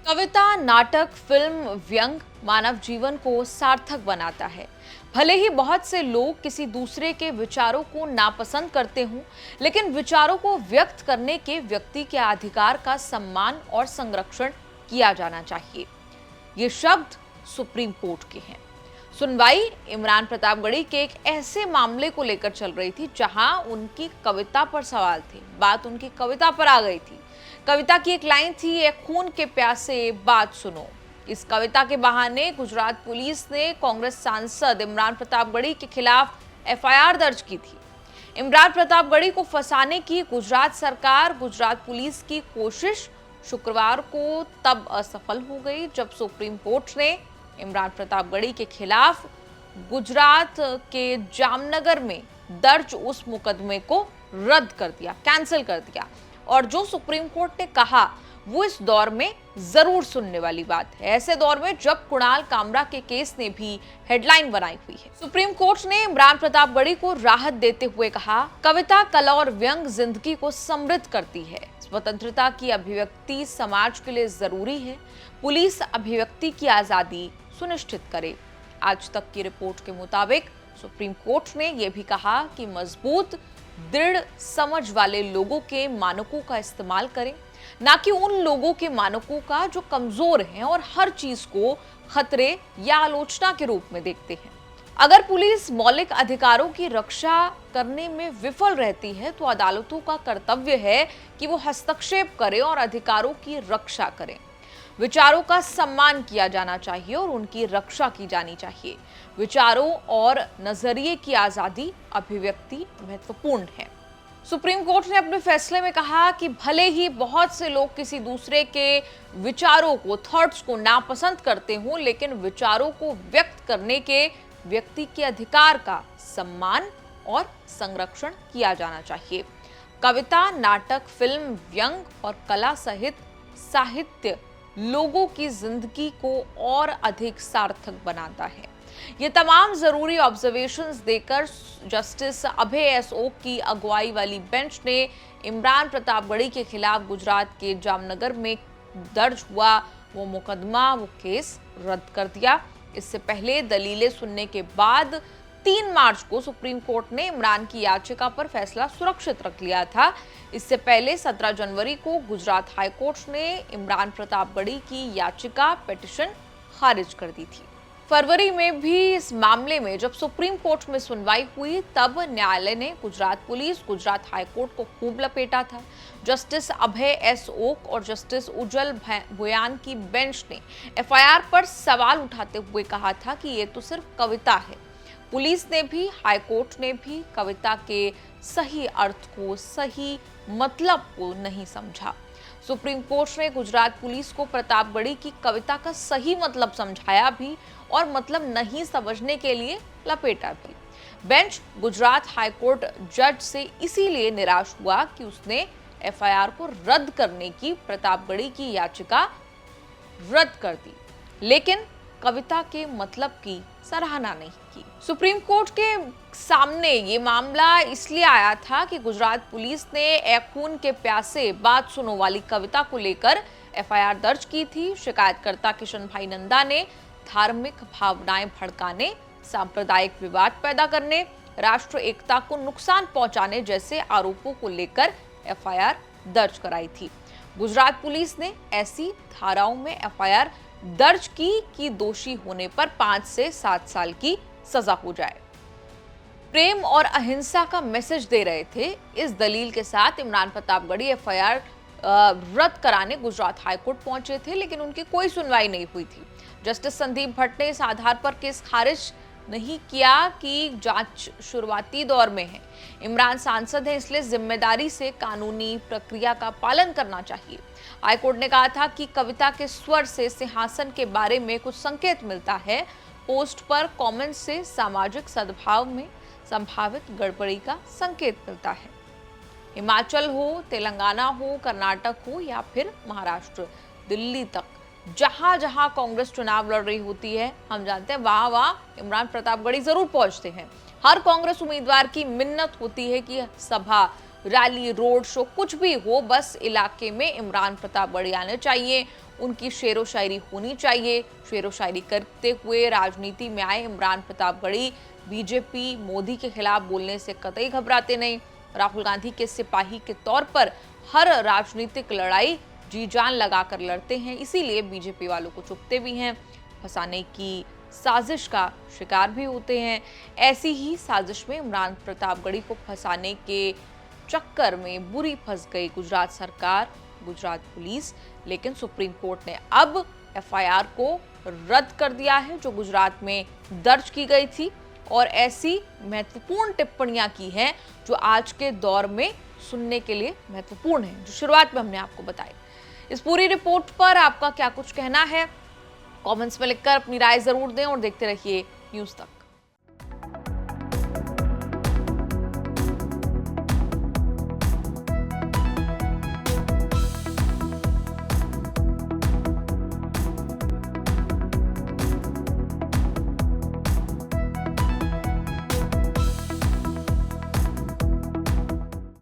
कविता, नाटक, फिल्म, व्यंग मानव जीवन को सार्थक बनाता है। भले ही बहुत से लोग किसी दूसरे के विचारों को नापसंद करते हों, लेकिन विचारों को व्यक्त करने के व्यक्ति के अधिकार का सम्मान और संरक्षण किया जाना चाहिए। ये शब्द सुप्रीम कोर्ट के हैं। सुनवाई इमरान प्रतापगढ़ी के एक ऐसे मामले को लेकर चल रही थी जहां उनकी कविता पर सवाल थे। बात उनकी कविता पर आ गई थी। कविता की एक लाइन थी, "ए खून के प्यासे बात सुनो"। इस कविता के बहाने गुजरात पुलिस ने कांग्रेस सांसद इमरान प्रतापगढ़ी के खिलाफ एफआईआर दर्ज की थी। इमरान प्रतापगढ़ी को फंसाने की गुजरात सरकार, गुजरात पुलिस की कोशिश शुक्रवार को तब असफल हो गई जब सुप्रीम कोर्ट ने इमरान प्रतापगढ़ी के खिलाफ गुजरात के जामनगर में दर्ज उस मुकदमे को रद्द कर दिया, कैंसिल कर दिया। और जो सुप्रीम कोर्ट ने कहा वो इस दौर में जरूर सुनने वाली बात है, ऐसे दौर में जब कुणाल कामरा के केस ने भी हेडलाइन बनाई हुई है। सुप्रीम कोर्ट ने इमरान प्रतापगढ़ी को राहत देते हुए कहा, कविता, कला और व्यंग जिंदगी को समृद्ध करती है। स्वतंत्रता की अभिव्यक्ति समाज के लिए जरूरी है। पुलिस अभिव्यक्ति की आजादी सुनिश्चित करे। आज तक की रिपोर्ट के मुताबिक सुप्रीम कोर्ट ने यह भी कहा कि मजबूत, दृढ़ समझ वाले लोगों के मानकों का इस्तेमाल करें, ना कि उन लोगों के मानकों का जो कमजोर हैं और हर चीज को खतरे या आलोचना के रूप में देखते हैं। अगर पुलिस मौलिक अधिकारों की रक्षा करने में विफल रहती है तो अदालतों का कर्तव्य है कि वो हस्तक्षेप करें और अधिकारों की रक्षा करें। विचारों का सम्मान किया जाना चाहिए और उनकी रक्षा की जानी चाहिए। विचारों और नजरिए की आजादी, अभिव्यक्ति महत्वपूर्ण है। सुप्रीम कोर्ट ने अपने फैसले में कहा कि भले ही बहुत से लोग किसी दूसरे के विचारों को, थॉट्स को नापसंद करते हों, लेकिन विचारों को व्यक्त करने के व्यक्ति के अधिकार का सम्मान और संरक्षण किया जाना चाहिए। कविता, नाटक, फिल्म, व्यंग और कला सहित साहित्य लोगों की जिंदगी को और अधिक सार्थक बनाता है। ये तमाम जरूरी ऑब्जर्वेशंस देकर जस्टिस अभय एस ओक की अगुवाई वाली बेंच ने इमरान प्रतापगढ़ी के खिलाफ गुजरात के जामनगर में दर्ज हुआ वो मुकदमा, वो केस रद्द कर दिया। इससे पहले दलीलें सुनने के बाद 3 मार्च को सुप्रीम कोर्ट ने इमरान की याचिका पर फैसला सुरक्षित रख लिया था। इससे पहले 17 जनवरी को गुजरात हाई कोर्ट ने इमरान प्रतापगढ़ी की याचिका, पिटीशन खारिज कर दी थी। फरवरी में भी इस मामले में जब सुप्रीम कोर्ट में सुनवाई हुई तब न्यायालय ने Gujarat police, Gujarat high court को खूब लपेटा था। जस्टिस अभय एस ओक और जस्टिस उज्जवल भुयान की बेंच ने एफआईआर पर सवाल उठाते हुए कहा था कि ये तो सिर्फ कविता है। पुलिस ने भी, हाई कोर्ट ने भी कविता के सही अर्थ को, सही मतलब को नहीं समझा। सुप्रीम कोर्ट ने गुजरात पुलिस को प्रतापगढ़ी की कविता का सही मतलब समझाया भी और मतलब नहीं समझने के लिए लपेटा भी। बेंच गुजरात हाई कोर्ट जज से इसीलिए निराश हुआ कि उसने एफआईआर को रद्द करने की प्रतापगढ़ी की याचिका रद्द कर दी, लेकिन कविता के मतलब की सराहना नहीं की। सुप्रीम कोर्ट के सामने ये मामला इसलिए आया था कि गुजरात पुलिस ने "ए खून के प्यासे बात सुनो" वाली कविता को लेकर एफआईआर दर्ज की थी। शिकायतकर्ता किशन भाई नंदा ने धार्मिक भावनाएं भड़काने, सांप्रदायिक विवाद पैदा करने, राष्ट्र एकता को नुकसान पहुंचाने जैसे आरोपों को लेकर एफआईआर दर्ज कराई थी। गुजरात पुलिस ने ऐसी धाराओं में एफआईआर दर्ज की कि दोषी होने पर 5 से 7 साल की सजा हो जाए। प्रेम और अहिंसा का मैसेज दे रहे थे। इस दलील के साथ इमरान प्रतापगढ़ी एफआईआर रद्द कराने गुजरात हाईकोर्ट पहुंचे थे, लेकिन उनकी कोई सुनवाई नहीं हुई थी। जस्टिस संदीप भट्ट ने इस आधार पर केस खारिज नहीं किया कि जांच शुरुआती दौर में है। इमरान सांसद है, इसलिए जिम्मेदारी से कानूनी प्रक्रिया का पालन करना चाहिए। हाईकोर्ट ने कहा था कि कविता के स्वर से सिंहासन के बारे में कुछ संकेत मिलता है। पोस्ट पर कमेंट से सामाजिक सद्भाव में संभावित गड़बड़ी का संकेत मिलता है। हिमाचल हो, तेलंगाना हो, कर्नाटक हो या फिर महाराष्ट्र, दिल्ली तक जहां जहां कांग्रेस चुनाव लड़ रही होती है, हम जानते हैं वहां वहां इमरान प्रतापगढ़ी जरूर पहुंचते हैं। हर कांग्रेस उम्मीदवार की मिन्नत होती है कि सभा रैली, रोड शो कुछ भी हो, बस इलाके में इमरान प्रतापगढ़ी आने चाहिए, उनकी शेरो शायरी होनी चाहिए। शेरो शायरी करते हुए राजनीति में आए इमरान प्रतापगढ़ी बीजेपी मोदी के खिलाफ बोलने से कतई घबराते नहीं। राहुल गांधी के सिपाही के तौर पर हर राजनीतिक लड़ाई जी जान लगाकर लड़ते हैं, इसीलिए बीजेपी वालों को चुपते भी हैं, फंसाने की साजिश का शिकार भी होते हैं। ऐसी ही साजिश में इमरान प्रतापगढ़ी को फंसाने के चक्कर में बुरी फंस गई गुजरात सरकार, गुजरात पुलिस। लेकिन सुप्रीम कोर्ट ने अब एफआईआर को रद्द कर दिया है जो गुजरात में दर्ज की गई थी, और ऐसी महत्वपूर्ण टिप्पणियां की हैं जो आज के दौर में सुनने के लिए महत्वपूर्ण है, जो शुरुआत में हमने आपको बताई। इस पूरी रिपोर्ट पर आपका क्या कुछ कहना है, कमेंट्स में लिखकर अपनी राय जरूर दें और देखते रहिए न्यूज़ तक।